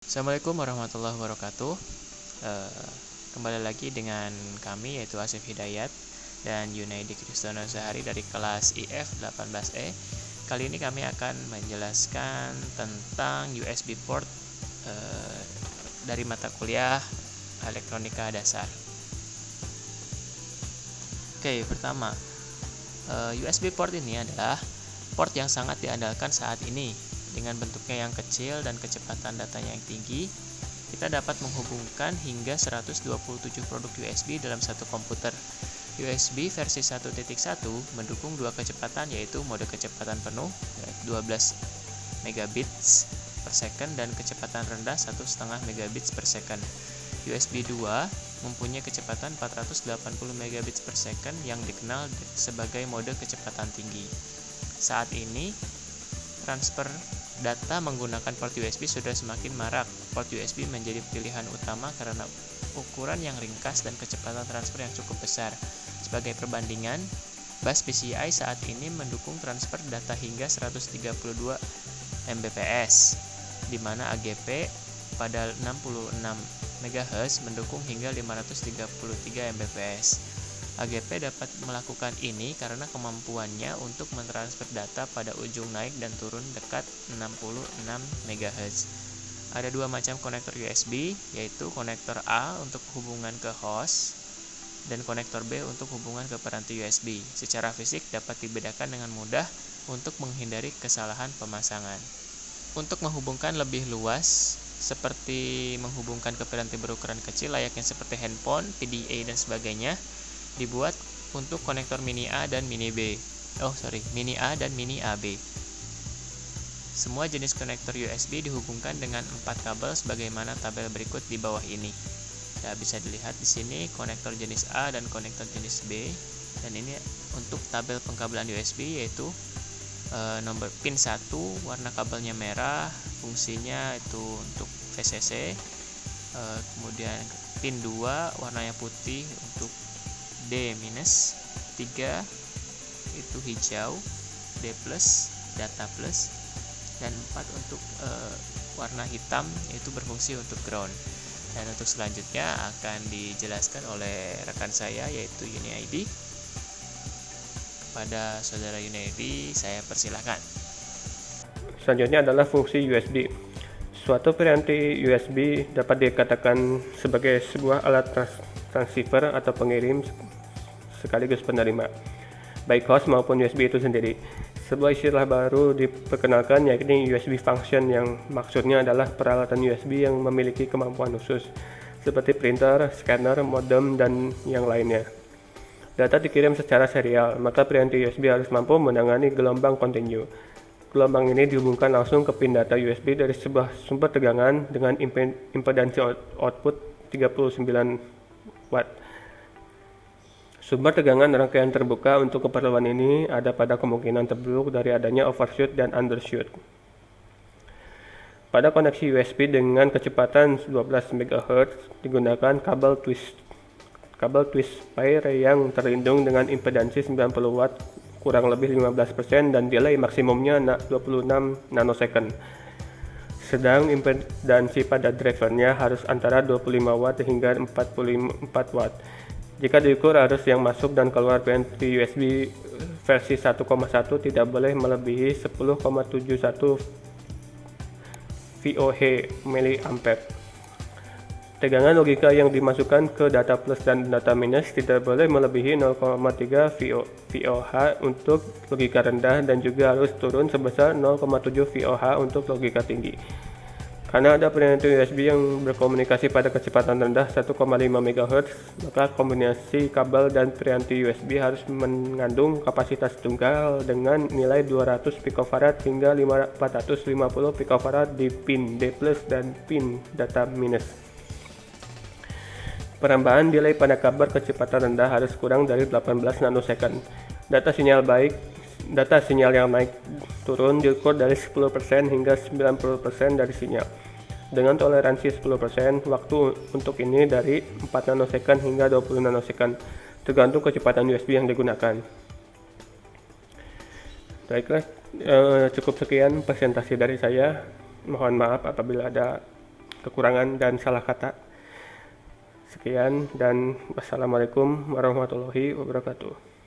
Assalamualaikum warahmatullahi wabarakatuh. Kembali lagi dengan kami yaitu Asif Hidayat dan Yunaidi Kristono Sehari dari kelas IF 18E. Kali ini kami akan menjelaskan tentang USB port dari mata kuliah Elektronika Dasar. Oke, pertama, USB port ini adalah port yang sangat diandalkan saat ini. Dengan bentuknya yang kecil dan kecepatan datanya yang tinggi, kita dapat menghubungkan hingga 127 produk USB dalam satu komputer. USB versi 1.1 mendukung dua kecepatan, yaitu mode kecepatan penuh 12 megabits per second dan kecepatan rendah 1,5 megabits per second. USB 2 mempunyai kecepatan 480 megabits per second yang dikenal sebagai mode kecepatan tinggi. Saat ini, transfer data menggunakan port USB sudah semakin marak. Port USB menjadi pilihan utama karena ukuran yang ringkas dan kecepatan transfer yang cukup besar. Sebagai perbandingan, bus PCI saat ini mendukung transfer data hingga 132 Mbps, di mana AGP pada 66 MHz mendukung hingga 533 Mbps. AGP dapat melakukan ini karena kemampuannya untuk mentransfer data pada ujung naik dan turun dekat 66 MHz. Ada dua macam konektor USB, yaitu konektor A untuk hubungan ke host dan konektor B untuk hubungan ke peranti USB. Secara fisik dapat dibedakan dengan mudah untuk menghindari kesalahan pemasangan. Untuk menghubungkan lebih luas, seperti menghubungkan ke peranti berukuran kecil layaknya seperti handphone, PDA dan sebagainya, dibuat untuk konektor mini A dan mini B. Mini A dan mini AB. Semua jenis konektor USB dihubungkan dengan 4 kabel sebagaimana tabel berikut di bawah ini. Ya, bisa dilihat di sini konektor jenis A dan konektor jenis B. Dan ini untuk tabel pengkabelan USB, yaitu nomor pin 1 warna kabelnya merah, fungsinya itu untuk VCC. Kemudian pin 2 warnanya putih untuk D-, 3 itu hijau, D+, data plus, dan 4 untuk warna hitam yaitu berfungsi untuk ground. Dan untuk selanjutnya akan dijelaskan oleh rekan saya yaitu Yunaidi. Pada saudara Yunaidi saya persilahkan. Selanjutnya adalah fungsi USB. Suatu piranti USB dapat dikatakan sebagai sebuah alat transceiver atau pengirim sekaligus penerima, baik host maupun USB itu sendiri. Sebuah istilah baru diperkenalkan, yakni USB function, yang maksudnya adalah peralatan USB yang memiliki kemampuan khusus seperti printer, scanner, modem, dan yang lainnya. Data dikirim secara serial, maka piranti USB harus mampu menangani gelombang kontinu. Gelombang ini dihubungkan langsung ke pin data USB dari sebuah sumber tegangan dengan impedansi output 39 watt. Sumber tegangan rangkaian terbuka untuk keperluan ini ada pada kemungkinan terburuk dari adanya overshoot dan undershoot. Pada koneksi USB dengan kecepatan 12 MHz digunakan kabel twist pair yang terlindung dengan impedansi 90 watt kurang lebih 15% dan delay maksimumnya 26 nanosecond. Sedang impedansi pada drivernya harus antara 25 watt hingga 44 watt. Jika diukur arus yang masuk dan keluar piranti USB versi 1,1 tidak boleh melebihi 10,71 VOH mA. Tegangan logika yang dimasukkan ke data plus dan data minus tidak boleh melebihi 0,3 VOH untuk logika rendah dan juga harus turun sebesar 0,7 VOH untuk logika tinggi. Karena ada piranti USB yang berkomunikasi pada kecepatan rendah 1,5 MHz, maka kombinasi kabel dan piranti USB harus mengandung kapasitas tunggal dengan nilai 200 picofarad hingga 450 picofarad di pin D+ dan pin data minus. Penambahan delay pada kabel kecepatan rendah harus kurang dari 18 nanosecond. Data sinyal yang naik turun diukur dari 10% hingga 90% dari sinyal. Dengan toleransi 10%, waktu untuk ini dari 4 nanosecond hingga 20 nanosecond, tergantung kecepatan USB yang digunakan. Baiklah, cukup sekian presentasi dari saya. Mohon maaf apabila ada kekurangan dan salah kata. Sekian dan wassalamualaikum warahmatullahi wabarakatuh.